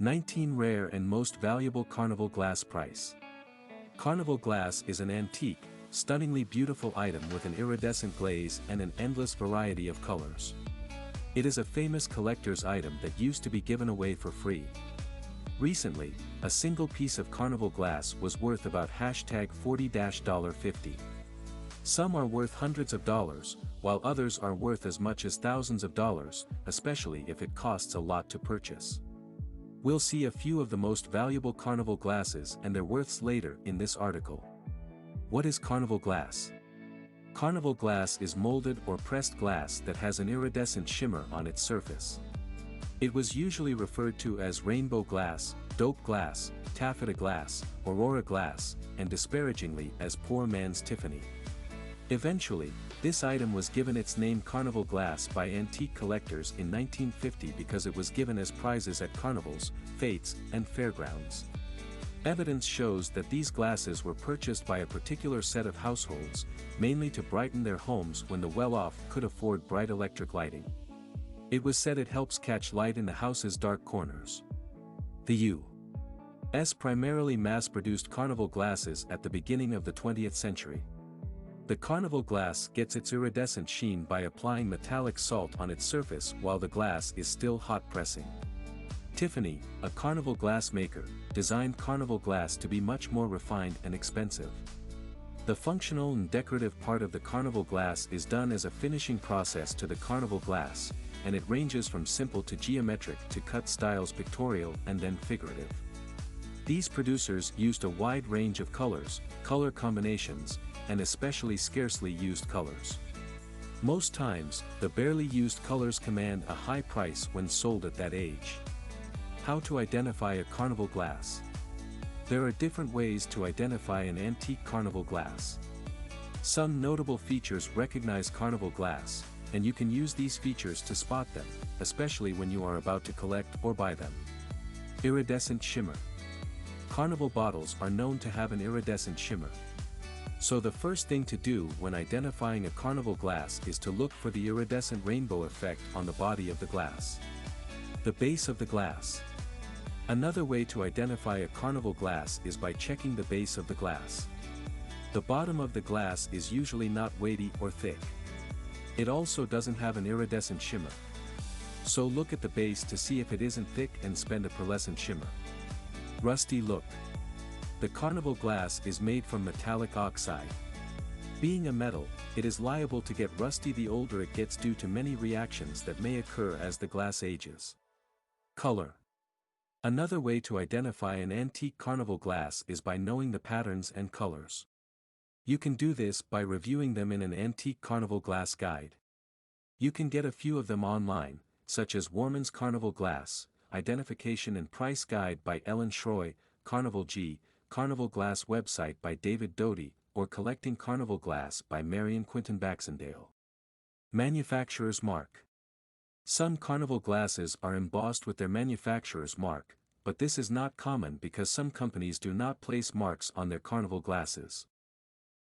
19 Rare and Most Valuable Carnival Glass Price. Carnival glass is an antique, stunningly beautiful item with an iridescent glaze and an endless variety of colors. It is a famous collector's item that used to be given away for free. Recently, a single piece of Carnival glass was worth about $40-50. Some are worth hundreds of dollars, while others are worth as much as thousands of dollars, especially if it costs a lot to purchase. We'll see a few of the most valuable Carnival glasses and their worths later in this article. What is Carnival glass? Carnival glass is molded or pressed glass that has an iridescent shimmer on its surface. It was usually referred to as rainbow glass, dope glass, taffeta glass, aurora glass, and disparagingly as poor man's Tiffany. Eventually, this item was given its name Carnival glass by antique collectors in 1950 because it was given as prizes at carnivals, fetes, and fairgrounds. Evidence shows that these glasses were purchased by a particular set of households, mainly to brighten their homes when the well-off could afford bright electric lighting. It was said it helps catch light in the house's dark corners. The U.S. primarily mass-produced Carnival glasses at the beginning of the 20th century. The Carnival glass gets its iridescent sheen by applying metallic salt on its surface while the glass is still hot pressing. Tiffany, a Carnival glass maker, designed Carnival glass to be much more refined and expensive. The functional and decorative part of the Carnival glass is done as a finishing process to the Carnival glass, and it ranges from simple to geometric to cut styles pictorial and then figurative. These producers used a wide range of colors, color combinations, and especially scarcely used colors. Most times, the barely used colors command a high price when sold at that age. How to identify a Carnival glass? There are different ways to identify an antique Carnival glass. Some notable features recognize Carnival glass, and you can use these features to spot them, especially when you are about to collect or buy them. Iridescent shimmer. Carnival bottles are known to have an iridescent shimmer. So the first thing to do when identifying a Carnival glass is to look for the iridescent rainbow effect on the body of the glass. The base of the glass. Another way to identify a Carnival glass is by checking the base of the glass. The bottom of the glass is usually not weighty or thick. It also doesn't have an iridescent shimmer. So look at the base to see if it isn't thick and spend a pearlescent shimmer. Rusty look. The Carnival glass is made from metallic oxide. Being a metal, it is liable to get rusty the older it gets due to many reactions that may occur as the glass ages. Color. Another way to identify an antique Carnival glass is by knowing the patterns and colors. You can do this by reviewing them in an antique Carnival glass guide. You can get a few of them online, such as Warman's Carnival Glass, Identification and Price Guide by Ellen Schroy, Carnival G, Carnival Glass website by David Doty, or Collecting Carnival Glass by Marion Quinton Baxendale. Manufacturer's mark. Some Carnival glasses are embossed with their manufacturer's mark, but this is not common because some companies do not place marks on their Carnival glasses.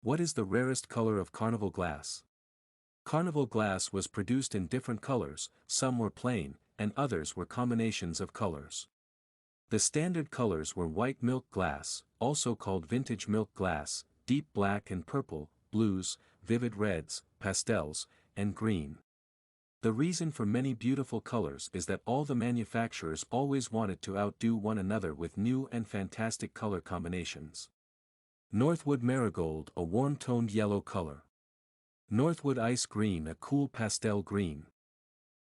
What is the rarest color of Carnival glass? Carnival glass was produced in different colors, some were plain, and others were combinations of colors. The standard colors were white milk glass, also called vintage milk glass, deep black and purple, blues, vivid reds, pastels, and green. The reason for many beautiful colors is that all the manufacturers always wanted to outdo one another with new and fantastic color combinations. Northwood marigold, a warm-toned yellow color. Northwood ice green, a cool pastel green.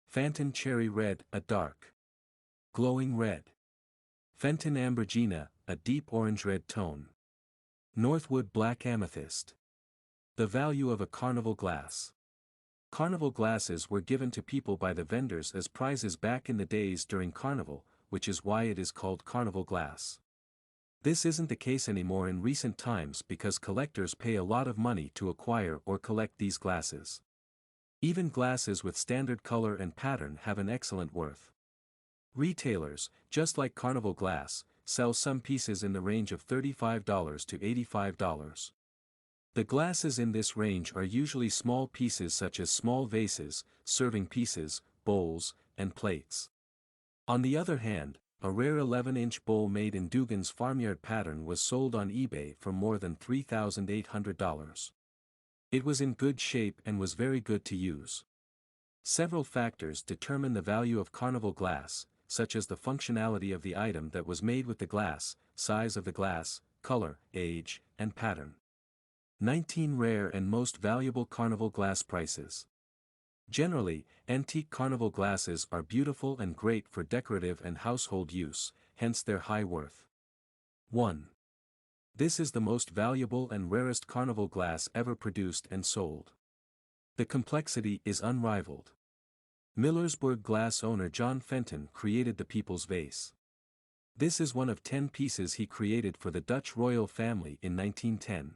Phantom cherry red, a dark, glowing red. Fenton ambergina, a deep orange-red tone. Northwood black amethyst. The value of a Carnival glass. Carnival glasses were given to people by the vendors as prizes back in the days during Carnival, which is why it is called Carnival glass. This isn't the case anymore in recent times because collectors pay a lot of money to acquire or collect these glasses. Even glasses with standard color and pattern have an excellent worth. Retailers, just like Carnival glass, sell some pieces in the range of $35 to $85. The glasses in this range are usually small pieces such as small vases, serving pieces, bowls, and plates. On the other hand, A rare 11-inch bowl made in Dugan's farmyard pattern was sold on eBay for more than $3,800. It was in good shape and was very good to use. Several factors determine the value of Carnival glass, such as the functionality of the item that was made with the glass, size of the glass, color, age, and pattern. 19 Rare and most valuable Carnival glass prices. Generally, antique Carnival glasses are beautiful and great for decorative and household use, hence their high worth. 1. This is the most valuable and rarest Carnival glass ever produced and sold. The complexity is unrivaled. Millersburg glass owner John Fenton created the People's Vase. This is one of 10 pieces he created for the Dutch royal family in 1910.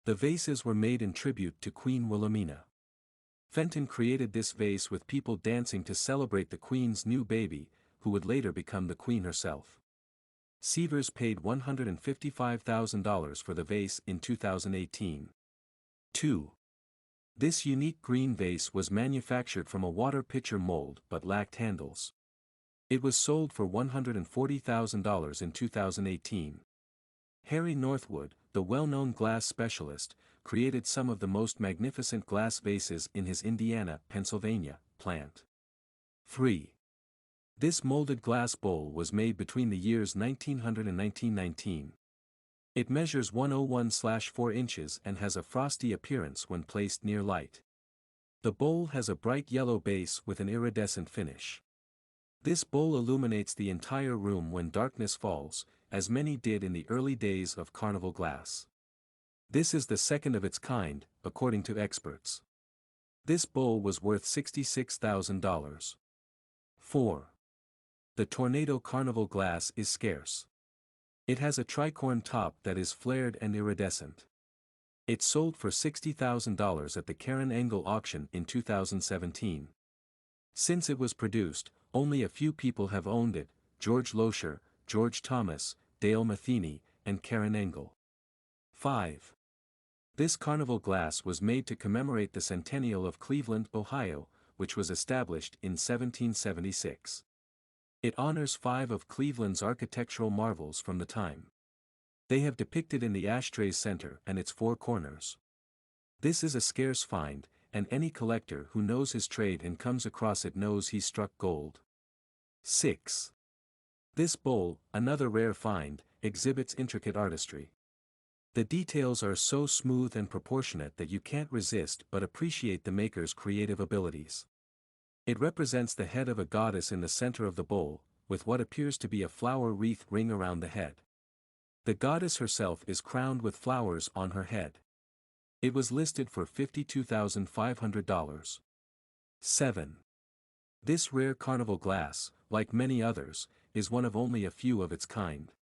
The vases were made in tribute to Queen Wilhelmina. Fenton created this vase with people dancing to celebrate the Queen's new baby, who would later become the Queen herself. Sievers paid $155,000 for the vase in 2018. 2. This unique green vase was manufactured from a water pitcher mold but lacked handles. It was sold for $140,000 in 2018. Harry Northwood, the well-known glass specialist, created some of the most magnificent glass vases in his Indiana, Pennsylvania, plant. 3. This molded glass bowl was made between the years 1900 and 1919. It measures 101/4 inches and has a frosty appearance when placed near light. The bowl has a bright yellow base with an iridescent finish. This bowl illuminates the entire room when darkness falls, as many did in the early days of Carnival glass. This is the second of its kind, according to experts. This bowl was worth $66,000. 4. The Tornado Carnival glass is scarce. It has a tricorn top that is flared and iridescent. It sold for $60,000 at the Karen Engel auction in 2017. Since it was produced, only a few people have owned it: George Loescher, George Thomas, Dale Matheny, and Karen Engel. 5. This Carnival glass was made to commemorate the centennial of Cleveland, Ohio, which was established in 1776. It honors 5 of Cleveland's architectural marvels from the time. They have depicted in the ashtray's center and its 4 corners. This is a scarce find, and any collector who knows his trade and comes across it knows he's struck gold. 6. This bowl, another rare find, exhibits intricate artistry. The details are so smooth and proportionate that you can't resist but appreciate the maker's creative abilities. It represents the head of a goddess in the center of the bowl, with what appears to be a flower wreath ring around the head. The goddess herself is crowned with flowers on her head. It was listed for $52,500. 7. This rare Carnival glass, like many others, is one of only a few of its kind.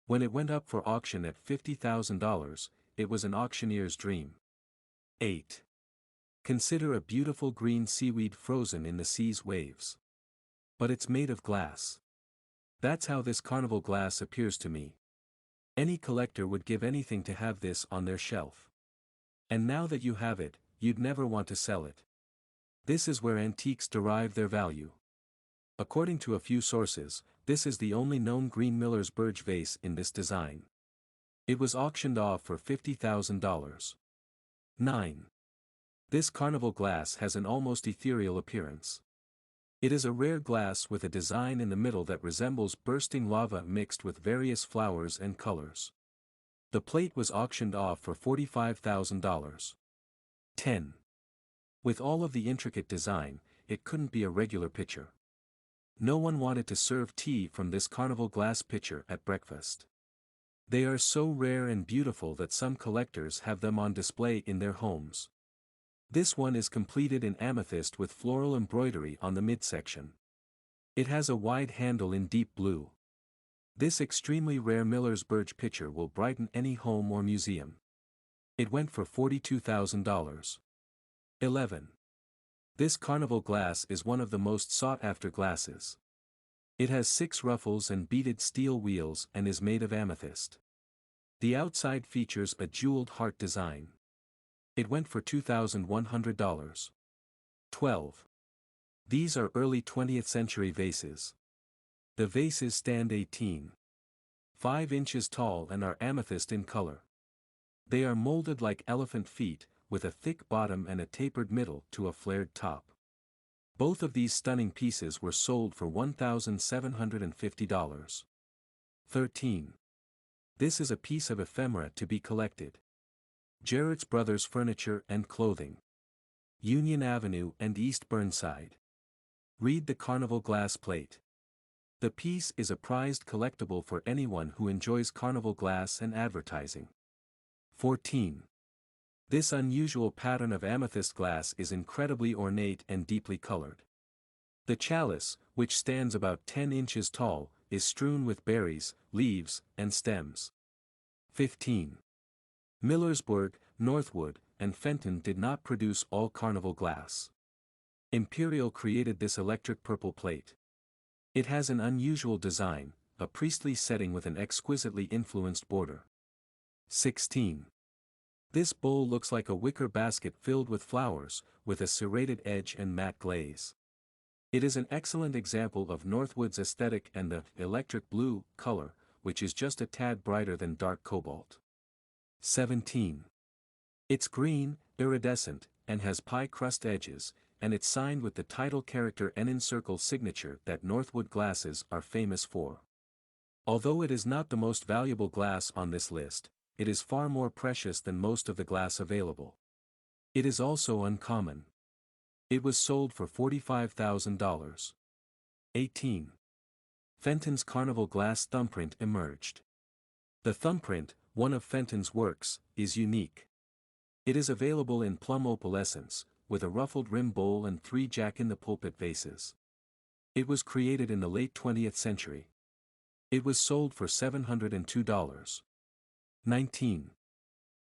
When it went up for auction at $50,000, it was an auctioneer's dream. 8. Consider a beautiful green seaweed frozen in the sea's waves. But it's made of glass. That's how this Carnival glass appears to me. Any collector would give anything to have this on their shelf. And now that you have it, you'd never want to sell it. This is where antiques derive their value. According to a few sources, this is the only known green Millersburg vase in this design. It was auctioned off for $50,000. 9. This Carnival glass has an almost ethereal appearance. It is a rare glass with a design in the middle that resembles bursting lava mixed with various flowers and colors. The plate was auctioned off for $45,000. 10. With all of the intricate design, it couldn't be a regular pitcher. No one wanted to serve tea from this Carnival glass pitcher at breakfast. They are so rare and beautiful that some collectors have them on display in their homes. This one is completed in amethyst with floral embroidery on the midsection. It has a wide handle in deep blue. This extremely rare Millersburg pitcher will brighten any home or museum. It went for $42,000. 11. This Carnival glass is one of the most sought-after glasses. It has 6 ruffles and beaded steel wheels and is made of amethyst. The outside features a jeweled heart design. It went for $2,100. 12. These are early 20th century vases. The vases stand 18.5 inches tall and are amethyst in color. They are molded like elephant feet, with a thick bottom and a tapered middle to a flared top. Both of these stunning pieces were sold for $1,750. 13. This is a piece of ephemera to be collected. Jarrett's Brothers Furniture and Clothing. Union Avenue and East Burnside. Read the Carnival glass plate. The piece is a prized collectible for anyone who enjoys Carnival glass and advertising. 14. This unusual pattern of amethyst glass is incredibly ornate and deeply colored. The chalice, which stands about 10 inches tall, is strewn with berries, leaves, and stems. 15. Millersburg, Northwood, and Fenton did not produce all Carnival glass. Imperial created this electric purple plate. It has an unusual design, a priestly setting with an exquisitely influenced border. 16. This bowl looks like a wicker basket filled with flowers, with a serrated edge and matte glaze. It is an excellent example of Northwood's aesthetic and the electric blue color, which is just a tad brighter than dark cobalt. 17. It's green, iridescent, and has pie crust edges, and it's signed with the title character N circle signature that Northwood glasses are famous for. Although it is not the most valuable glass on this list, it is far more precious than most of the glass available. It is also uncommon. It was sold for $45,000. 18. Fenton's Carnival glass thumbprint emerged. The thumbprint, one of Fenton's works, is unique. It is available in plum opalescence, with a ruffled rim bowl and 3 jack-in-the-pulpit vases. It was created in the late 20th century. It was sold for $702. 19.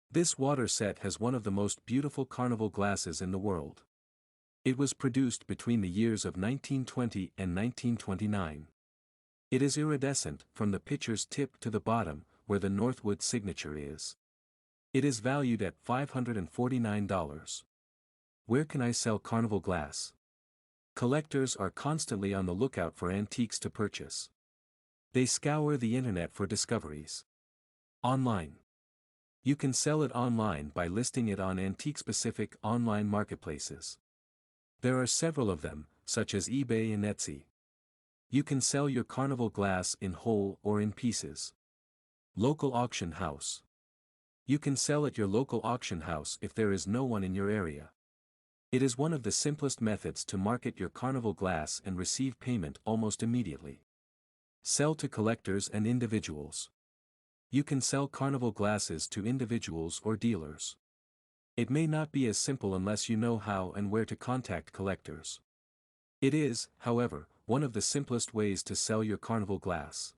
This water set has one of the most beautiful Carnival glasses in the world. It was produced between the years of 1920 and 1929. It is iridescent from the pitcher's tip to the bottom, where the Northwood signature is. It is valued at $549. Where can I sell Carnival glass? Collectors are constantly on the lookout for antiques to purchase. They scour the internet for discoveries. Online. You can sell it online by listing it on antique-specific online marketplaces. There are several of them, such as eBay and Etsy. You can sell your Carnival glass in whole or in pieces. Local auction house. You can sell at your local auction house if there is no one in your area. It is one of the simplest methods to market your Carnival glass and receive payment almost immediately. Sell to collectors and individuals. You can sell Carnival glasses to individuals or dealers. It may not be as simple unless you know how and where to contact collectors. It is, however, one of the simplest ways to sell your Carnival glass.